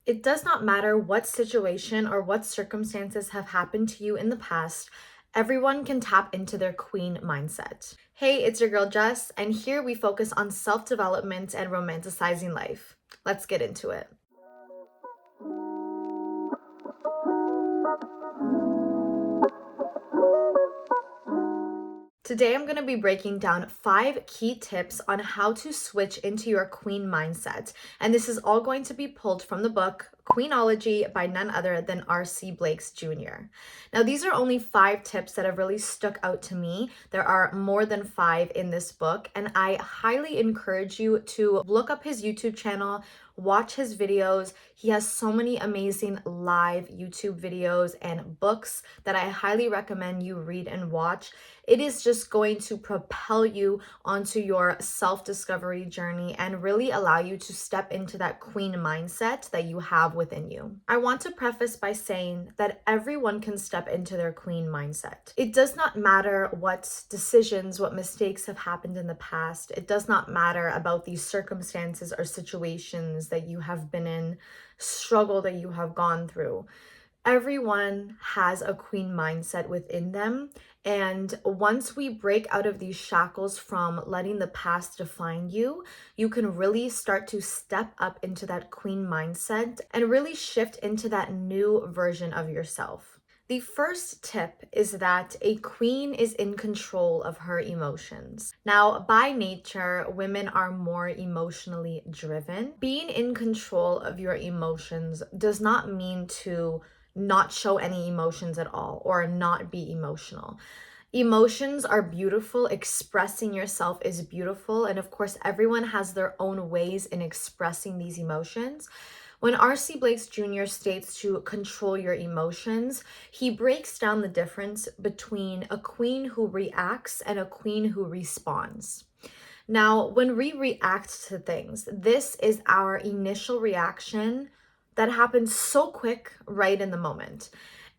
It does not matter what situation or what circumstances have happened to you in the past, everyone can tap into their queen mindset. Hey, it's your girl Jess, and here we focus on self-development and romanticizing life. Let's get into it. Today, I'm going to be breaking down 5 key tips on how to switch into your queen mindset. And this is all going to be pulled from the book Queenology by none other than R.C. Blakes Jr. Now, these are only 5 tips that have really stuck out to me. There are more than 5 in this book, and I highly encourage you to look up his YouTube channel, watch his videos. He has so many amazing live YouTube videos and books that I highly recommend you read and watch. It is just going to propel you onto your self-discovery journey and really allow you to step into that queen mindset that you have within you. I want to preface by saying that everyone can step into their queen mindset. It does not matter what decisions, what mistakes have happened in the past. It does not matter about these circumstances or situations that you have been in, struggle that you have gone through. Everyone has a queen mindset within them. And once we break out of these shackles from letting the past define you, you can really start to step up into that queen mindset and really shift into that new version of yourself. The first tip is that a queen is in control of her emotions. Now, by nature, women are more emotionally driven. Being in control of your emotions does not mean to not show any emotions at all or not be emotional. Emotions are beautiful. Expressing yourself is beautiful. And of course, everyone has their own ways in expressing these emotions. When R.C. Blakes Jr. states to control your emotions, he breaks down the difference between a queen who reacts and a queen who responds. Now, when we react to things, this is our initial reaction that happens so quick right in the moment.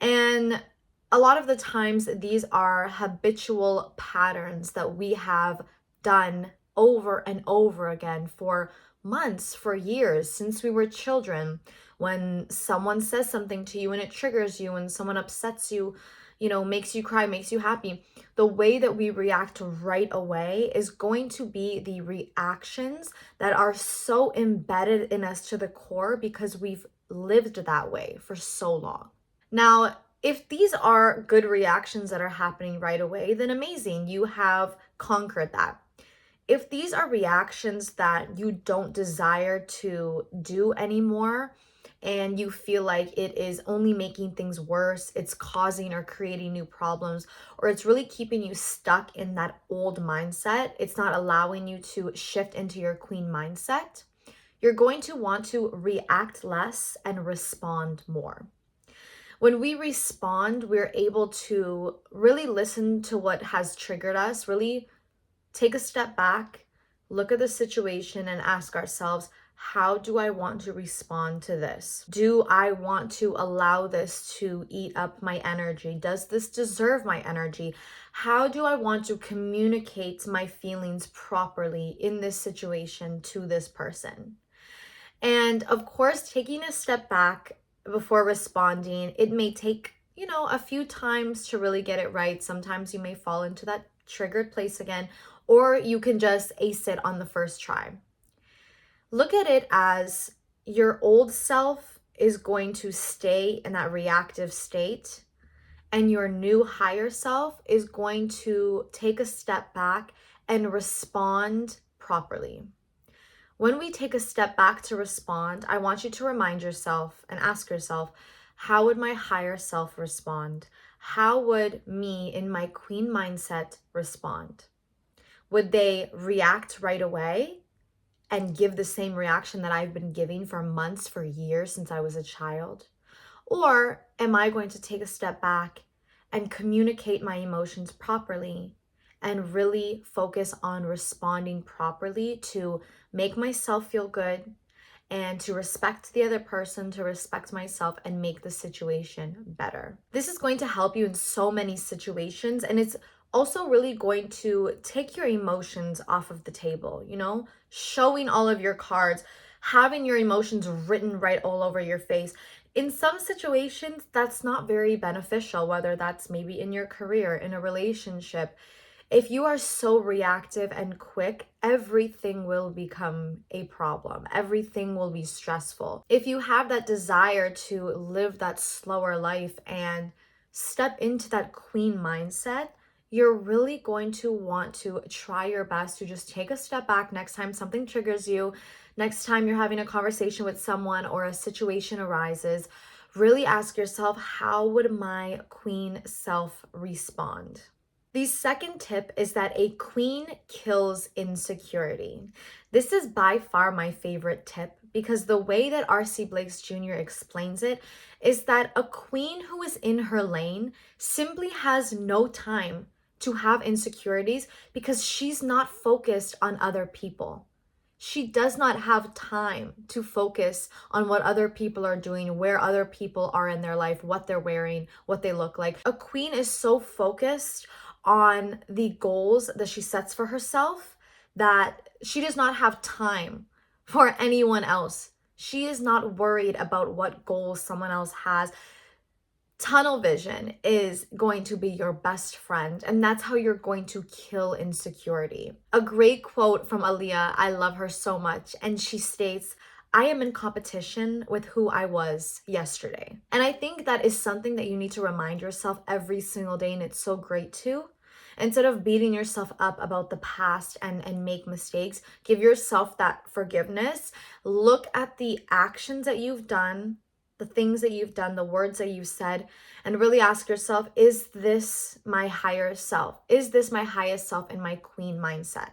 And a lot of the times, these are habitual patterns that we have done over and over again for months, for years, since we were children. When someone says something to you and it triggers you, and someone upsets you, makes you cry, makes you happy, the way that we react right away is going to be the reactions that are so embedded in us to the core because we've lived that way for so long. Now, if these are good reactions that are happening right away, then amazing, you have conquered that. If these are reactions that you don't desire to do anymore, and you feel like it is only making things worse, it's causing or creating new problems, or it's really keeping you stuck in that old mindset, it's not allowing you to shift into your queen mindset, you're going to want to react less and respond more. When we respond, we're able to really listen to what has triggered us, really take a step back, look at the situation and ask ourselves, how do I want to respond to this? Do I want to allow this to eat up my energy? Does this deserve my energy? How do I want to communicate my feelings properly in this situation to this person? And of course, taking a step back before responding, it may take, a few times to really get it right. Sometimes you may fall into that triggered place again, or you can just ace it on the first try. Look at it as your old self is going to stay in that reactive state, and your new higher self is going to take a step back and respond properly. When we take a step back to respond, I want you to remind yourself and ask yourself, how would my higher self respond? How would me in my queen mindset respond? Would they react right away and give the same reaction that I've been giving for months, for years since I was a child? Or am I going to take a step back and communicate my emotions properly and really focus on responding properly to make myself feel good and to respect the other person, to respect myself and make the situation better? This is going to help you in so many situations, and it's also really going to take your emotions off of the table, showing all of your cards, having your emotions written right all over your face. In some situations, that's not very beneficial, whether that's maybe in your career, in a relationship. If you are so reactive and quick, everything will become a problem. Everything will be stressful. If you have that desire to live that slower life and step into that queen mindset, you're really going to want to try your best to just take a step back next time something triggers you, next time you're having a conversation with someone or a situation arises. Really ask yourself, how would my queen self respond? The second tip is that a queen kills insecurity. This is by far my favorite tip because the way that R.C. Blakes Jr. explains it is that a queen who is in her lane simply has no time to have insecurities because she's not focused on other people. She does not have time to focus on what other people are doing, where other people are in their life, what they're wearing, what they look like. A queen is so focused on the goals that she sets for herself that she does not have time for anyone else. She is not worried about what goals someone else has. Tunnel vision is going to be your best friend, and that's how you're going to kill insecurity. A great quote from Aaliyah, I love her so much, and she states, "I am in competition with who I was yesterday." And I think that is something that you need to remind yourself every single day, and it's so great too. Instead of beating yourself up about the past and make mistakes, give yourself that forgiveness. Look at the actions that you've done, the things that you've done, the words that you've said, and really ask yourself, is this my higher self? Is this my highest self in my queen mindset?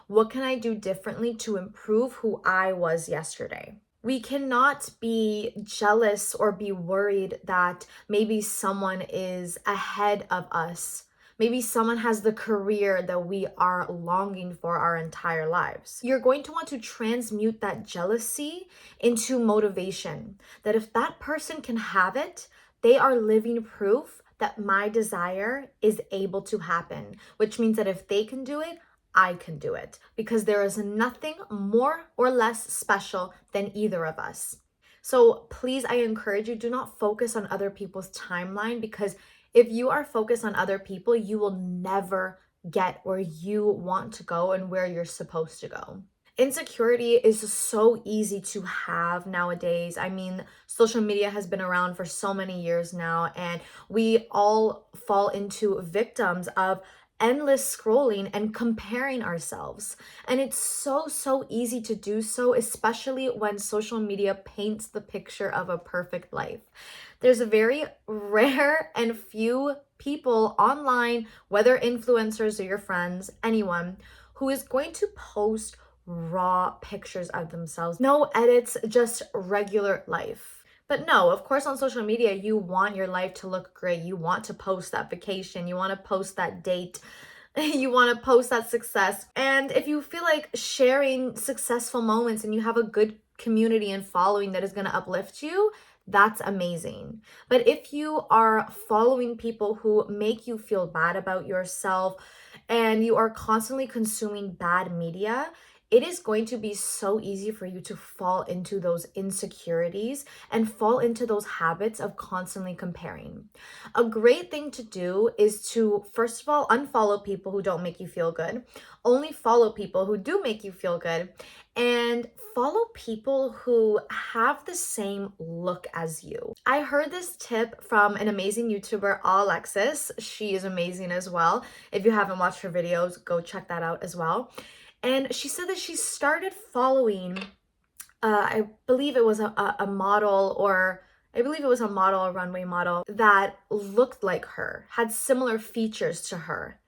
What can I do differently to improve who I was yesterday? We cannot be jealous or be worried that maybe someone is ahead of us. Maybe someone has the career that we are longing for our entire lives. You're going to want to transmute that jealousy into motivation. That if that person can have it, they are living proof that my desire is able to happen, which means that if they can do it, I can do it, because there is nothing more or less special than either of us. So please, I encourage you, do not focus on other people's timeline, because if you are focused on other people, you will never get where you want to go and where you're supposed to go. Insecurity is so easy to have nowadays. I mean, social media has been around for so many years now, and we all fall into victims of endless scrolling and comparing ourselves. And it's so easy to do so, especially when social media paints the picture of a perfect life. There's a very rare and few people online, whether influencers or your friends, anyone, who is going to post raw pictures of themselves. No edits, just regular life. But no, of course, on social media, you want your life to look great. You want to post that vacation. You want to post that date. You want to post that success. And if you feel like sharing successful moments and you have a good community and following that is going to uplift you, that's amazing. But if you are following people who make you feel bad about yourself and you are constantly consuming bad media, it is going to be so easy for you to fall into those insecurities and fall into those habits of constantly comparing. A great thing to do is to, first of all, unfollow people who don't make you feel good. Only follow people who do make you feel good. And follow people who have the same look as you. I heard this tip from an amazing YouTuber, 𝒊𝒏𝒔𝒊𝒏𝒆. She is amazing as well. If you haven't watched her videos, go check that out as well. And she said that she started following, I believe it was a model, or I believe it was a model, a runway model, that looked like her, had similar features to her.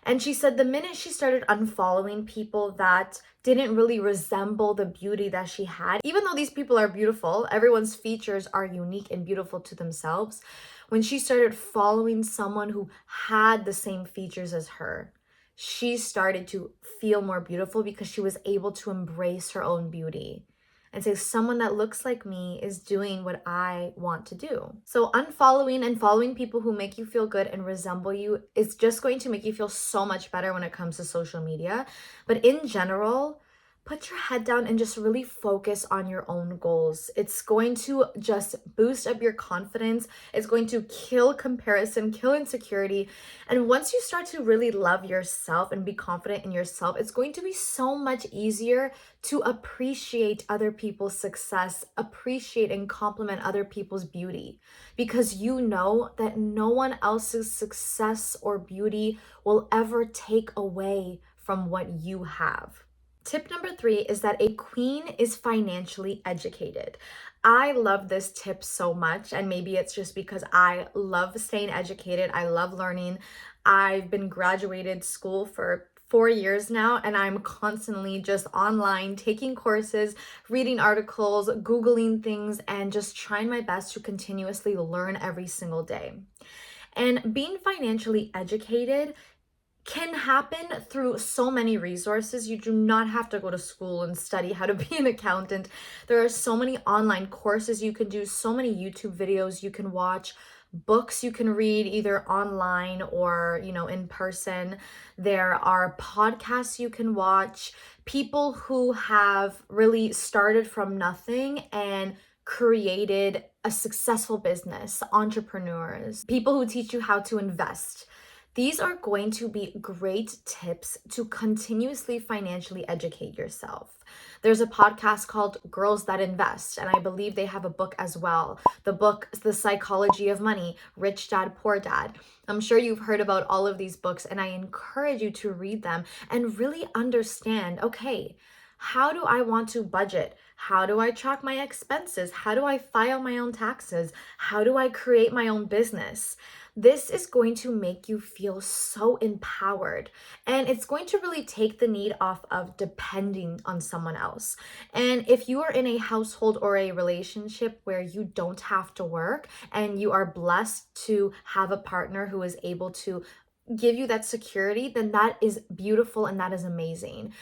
And she said the minute she started unfollowing people that didn't really resemble the beauty that she had, even though these people are beautiful, everyone's features are unique and beautiful to themselves, when she started following someone who had the same features as her, she started to feel more beautiful because she was able to embrace her own beauty and say, someone that looks like me is doing what I want to do. So unfollowing and following people who make you feel good and resemble you is just going to make you feel so much better when it comes to social media. But in general, put your head down and just really focus on your own goals. It's going to just boost up your confidence. It's going to kill comparison, kill insecurity. And once you start to really love yourself and be confident in yourself, it's going to be so much easier to appreciate other people's success, appreciate and compliment other people's beauty, because you know that no one else's success or beauty will ever take away from what you have. Tip number 3 is that a queen is financially educated. I love this tip so much, and maybe it's just because I love staying educated. I love learning. I've been graduated school for 4 years now, and I'm constantly just online taking courses, reading articles, Googling things, and just trying my best to continuously learn every single day. And being financially educated can happen through so many resources. You do not have to go to school and study how to be an accountant. There are so many online courses you can do, so many YouTube videos you can watch, books you can read either online or, in person. There are podcasts you can watch, people who have really started from nothing and created a successful business, entrepreneurs, people who teach you how to invest. These are going to be great tips to continuously financially educate yourself. There's a podcast called Girls That Invest, and I believe they have a book as well. The book is The Psychology of Money, Rich Dad, Poor Dad. I'm sure you've heard about all of these books, and I encourage you to read them and really understand, okay, how do I want to budget? How do I track my expenses? How do I file my own taxes? How do I create my own business? This is going to make you feel so empowered, and it's going to really take the need off of depending on someone else. And if you are in a household or a relationship where you don't have to work and you are blessed to have a partner who is able to give you that security, then that is beautiful and that is amazing.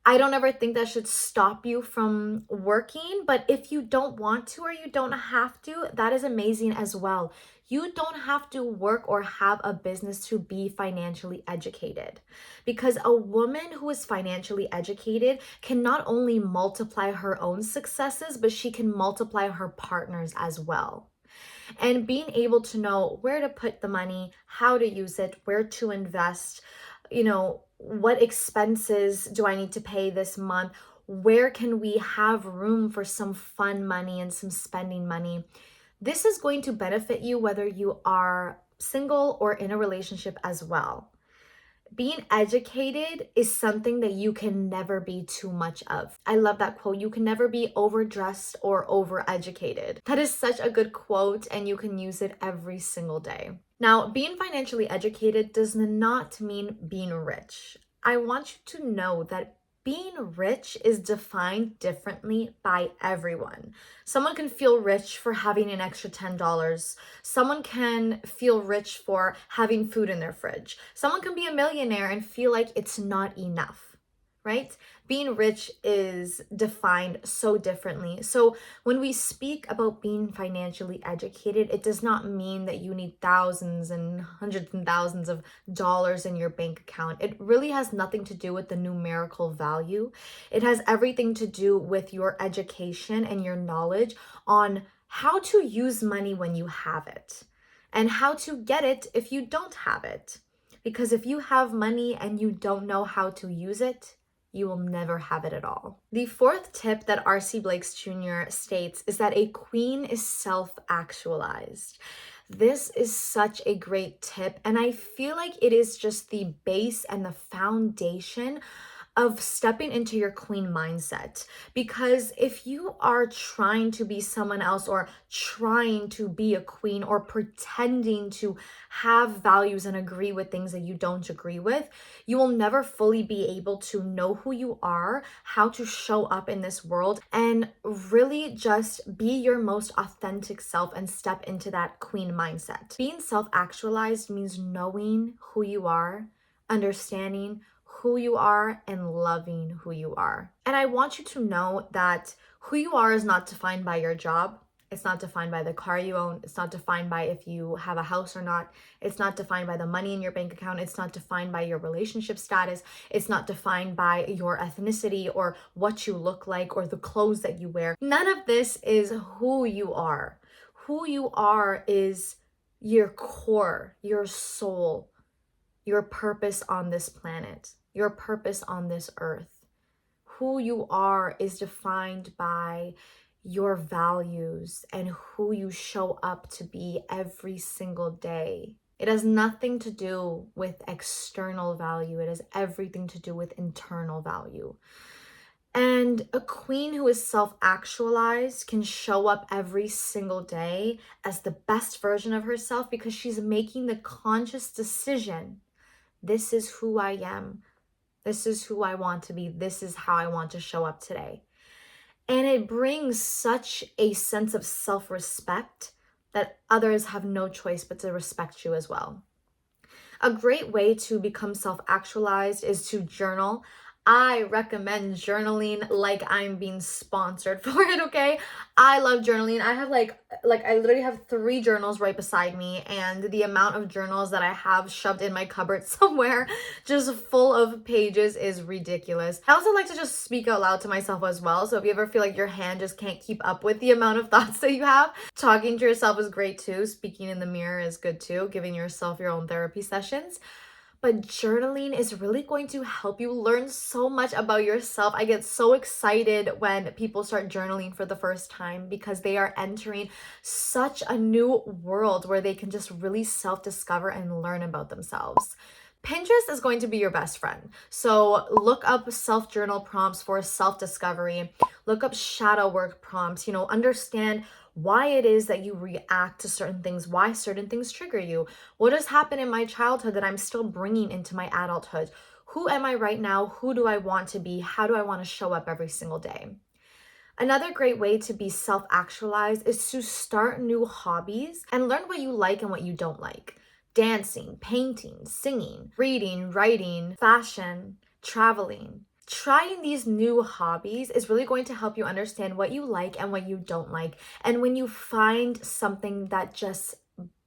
I don't ever think that should stop you from working, but if you don't want to or you don't have to, that is amazing as well. You don't have to work or have a business to be financially educated, because a woman who is financially educated can not only multiply her own successes, but she can multiply her partners as well. And being able to know where to put the money, how to use it, where to invest, what expenses do I need to pay this month? Where can we have room for some fun money and some spending money? This is going to benefit you whether you are single or in a relationship as well. Being educated is something that you can never be too much of. I love that quote. You can never be overdressed or overeducated. That is such a good quote, and you can use it every single day. Now, being financially educated does not mean being rich. I want you to know that being rich is defined differently by everyone. Someone can feel rich for having an extra $10. Someone can feel rich for having food in their fridge. Someone can be a millionaire and feel like it's not enough, right? Being rich is defined so differently. So when we speak about being financially educated, it does not mean that you need thousands and hundreds and thousands of dollars in your bank account. It really has nothing to do with the numerical value. It has everything to do with your education and your knowledge on how to use money when you have it and how to get it if you don't have it. Because if you have money and you don't know how to use it, you will never have it at all. The fourth tip that R.C. Blakes Jr. states is that a queen is self-actualized. This is such a great tip, and I feel like it is just the base and the foundation of stepping into your queen mindset. Because if you are trying to be someone else or trying to be a queen or pretending to have values and agree with things that you don't agree with, you will never fully be able to know who you are, how to show up in this world, and really just be your most authentic self and step into that queen mindset. Being self-actualized means knowing who you are, understanding who you are, and loving who you are. And I want you to know that who you are is not defined by your job. It's not defined by the car you own. It's not defined by if you have a house or not. It's not defined by the money in your bank account. It's not defined by your relationship status. It's not defined by your ethnicity or what you look like or the clothes that you wear. None of this is who you are. Who you are is your core, your soul, your purpose on this planet, your purpose on this earth. Who you are is defined by your values and who you show up to be every single day. It has nothing to do with external value. It has everything to do with internal value. And a queen who is self-actualized can show up every single day as the best version of herself because she's making the conscious decision. This is who I am. This is who I want to be. This is how I want to show up today. And it brings such a sense of self-respect that others have no choice but to respect you as well. A great way to become self-actualized is to journal. I recommend journaling like I'm being sponsored for it, okay? I love journaling. I have like I literally have 3 journals right beside me, and the amount of journals that I have shoved in my cupboard somewhere just full of pages is ridiculous. I also like to just speak out loud to myself as well. So if you ever feel like your hand just can't keep up with the amount of thoughts that you have, talking to yourself is great too. Speaking in the mirror is good too, giving yourself your own therapy sessions. But journaling is really going to help you learn so much about yourself. I get so excited when people start journaling for the first time because they are entering such a new world where they can just really self-discover and learn about themselves. Pinterest is going to be your best friend. So look up self-journal prompts for self-discovery. Look up shadow work prompts, understand why it is that you react to certain things, why certain things trigger you. What has happened in my childhood that I'm still bringing into my adulthood? Who am I right now? Who do I want to be? How do I want to show up every single day? Another great way to be self-actualized is to start new hobbies and learn what you like and what you don't like. Dancing, painting, singing, reading, writing, fashion, traveling. Trying these new hobbies is really going to help you understand what you like and what you don't like. And when you find something that just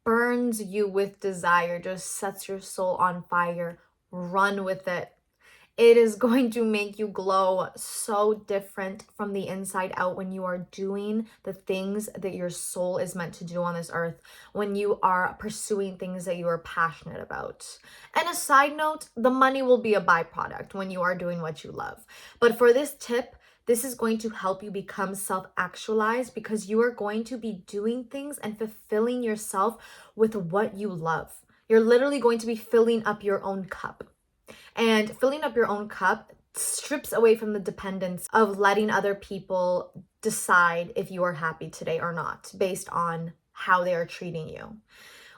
burns you with desire, just sets your soul on fire, run with it. It is going to make you glow so different from the inside out when you are doing the things that your soul is meant to do on this earth, when you are pursuing things that you are passionate about. And a side note, the money will be a byproduct when you are doing what you love. But for this tip, this is going to help you become self-actualized because you are going to be doing things and fulfilling yourself with what you love. You're literally going to be filling up your own cup. And filling up your own cup strips away from the dependence of letting other people decide if you are happy today or not based on how they are treating you.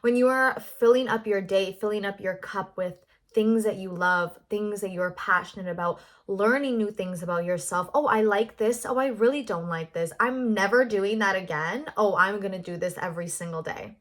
When you are filling up your day, filling up your cup with things that you love, things that you're passionate about, learning new things about yourself. Oh, I like this. Oh, I really don't like this. I'm never doing that again. Oh, I'm going to do this every single day.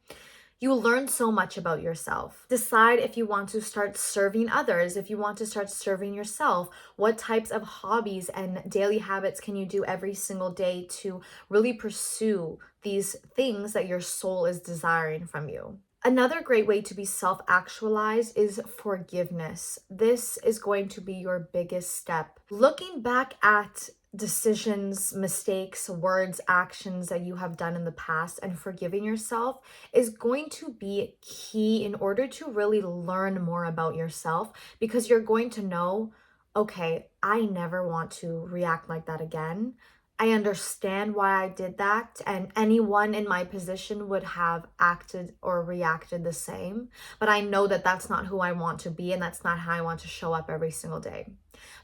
You learn so much about yourself. Decide if you want to start serving others, if you want to start serving yourself. What types of hobbies and daily habits can you do every single day to really pursue these things that your soul is desiring from you? Another great way to be self-actualized is forgiveness. This is going to be your biggest step. Looking back at decisions, mistakes, words, actions that you have done in the past and forgiving yourself is going to be key in order to really learn more about yourself, because you're going to know, okay, I never want to react like that again. I understand why I did that, and anyone in my position would have acted or reacted the same, but I know that that's not who I want to be and that's not how I want to show up every single day.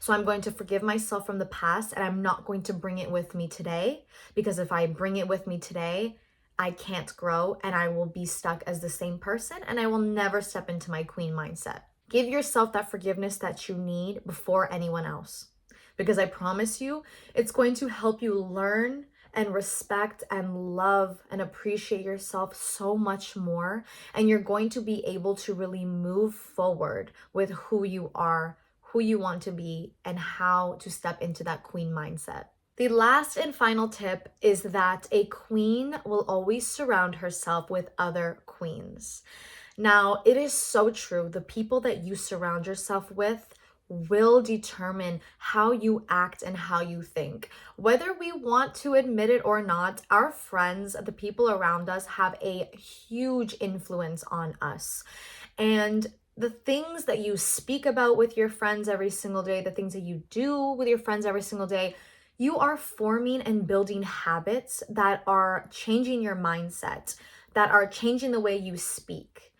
So I'm going to forgive myself from the past, and I'm not going to bring it with me today, because if I bring it with me today, I can't grow and I will be stuck as the same person and I will never step into my queen mindset. Give yourself that forgiveness that you need before anyone else, because I promise you, it's going to help you learn and respect and love and appreciate yourself so much more. And you're going to be able to really move forward with who you are, who you want to be, and how to step into that queen mindset. The last and final tip is that a queen will always surround herself with other queens. Now, it is so true. The people that you surround yourself with will determine how you act and how you think. Whether we want to admit it or not, our friends, the people around us, have a huge influence on us. And the things that you speak about with your friends every single day, the things that you do with your friends every single day, you are forming and building habits that are changing your mindset, that are changing the way you speak.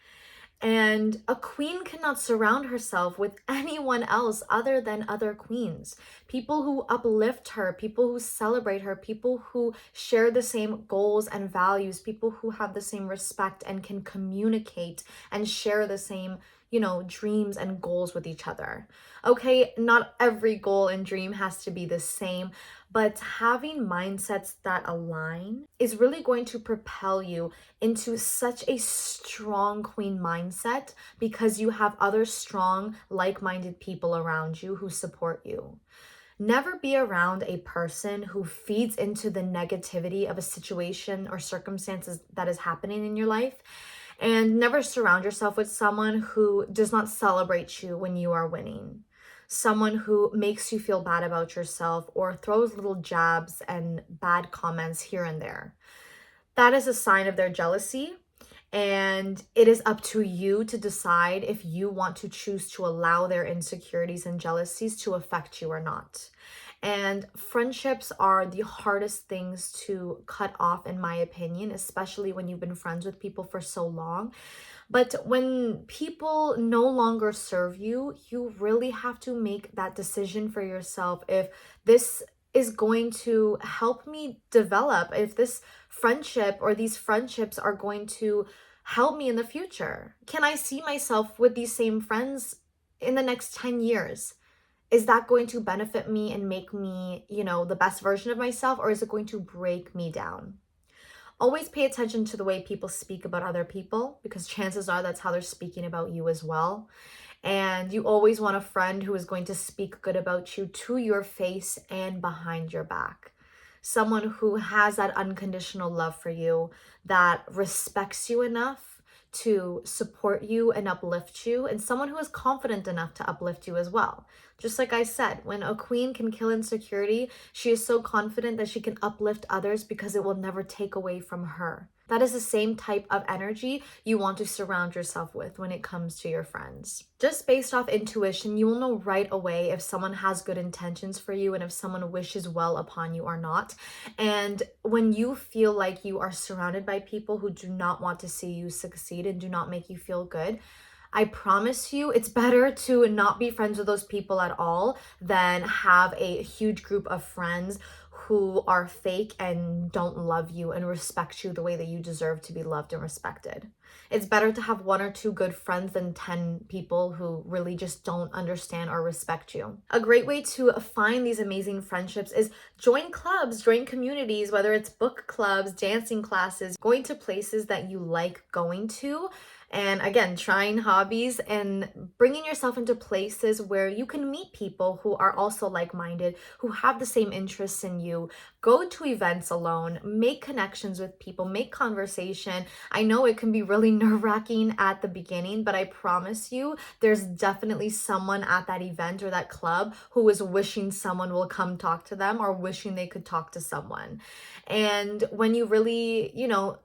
And a queen cannot surround herself with anyone else other than other queens. People who uplift her, people who celebrate her, people who share the same goals and values, people who have the same respect and can communicate and share the same, dreams and goals with each other. Okay, not every goal and dream has to be the same, but having mindsets that align is really going to propel you into such a strong queen mindset because you have other strong, like-minded people around you who support you. Never be around a person who feeds into the negativity of a situation or circumstances that is happening in your life. And never surround yourself with someone who does not celebrate you when you are winning. Someone who makes you feel bad about yourself or throws little jabs and bad comments here and there. That is a sign of their jealousy. And it is up to you to decide if you want to choose to allow their insecurities and jealousies to affect you or not. And friendships are the hardest things to cut off, in my opinion, especially when you've been friends with people for so long. But when people no longer serve you, you really have to make that decision for yourself. If this is going to help me develop, if this friendship or these friendships are going to help me in the future, can I see myself with these same friends in the next 10 years? Is that going to benefit me and make me, the best version of myself, or is it going to break me down? Always pay attention to the way people speak about other people, because chances are that's how they're speaking about you as well. And you always want a friend who is going to speak good about you to your face and behind your back. Someone who has that unconditional love for you, that respects you enough to support you and uplift you, and someone who is confident enough to uplift you as well. Just like I said, when a queen can kill insecurity, she is so confident that she can uplift others because it will never take away from her. That is the same type of energy you want to surround yourself with when it comes to your friends. Just based off intuition, you will know right away if someone has good intentions for you and if someone wishes well upon you or not. And when you feel like you are surrounded by people who do not want to see you succeed and do not make you feel good, I promise you it's better to not be friends with those people at all than have a huge group of friends who are fake and don't love you and respect you the way that you deserve to be loved and respected. It's better to have 1 or 2 good friends than 10 people who really just don't understand or respect you. A great way to find these amazing friendships is join clubs, join communities, whether it's book clubs, dancing classes, going to places that you like going to. And again, trying hobbies and bringing yourself into places where you can meet people who are also like-minded, who have the same interests in you. Go to events alone, make connections with people, make conversation. I know it can be really nerve-wracking at the beginning, but I promise you, there's definitely someone at that event or that club who is wishing someone will come talk to them or wishing they could talk to someone. And when you really,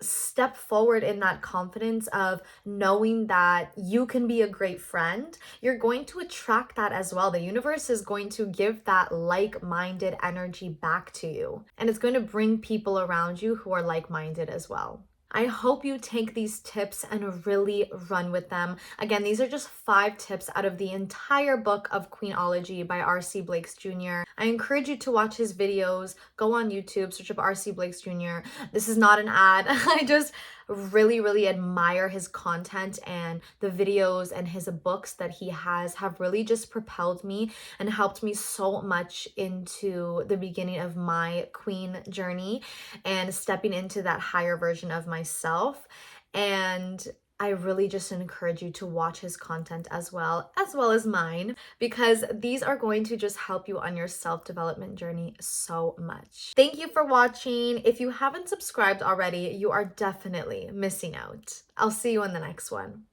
step forward in that confidence of knowing that you can be a great friend, you're going to attract that as well. The universe is going to give that like-minded energy back to you. And it's going to bring people around you who are like-minded as well. I hope you take these tips and really run with them. Again, these are just 5 tips out of the entire book of Queenology by R.C. Blakes Jr. I encourage you to watch his videos. Go on YouTube, search up R.C. Blakes Jr. This is not an ad. I just really admire his content, and the videos and his books that he has have really just propelled me and helped me so much into the beginning of my queen journey and stepping into that higher version of myself. And I really just encourage you to watch his content as well as mine, because these are going to just help you on your self-development journey so much. Thank you for watching. If you haven't subscribed already, you are definitely missing out. I'll see you in the next one.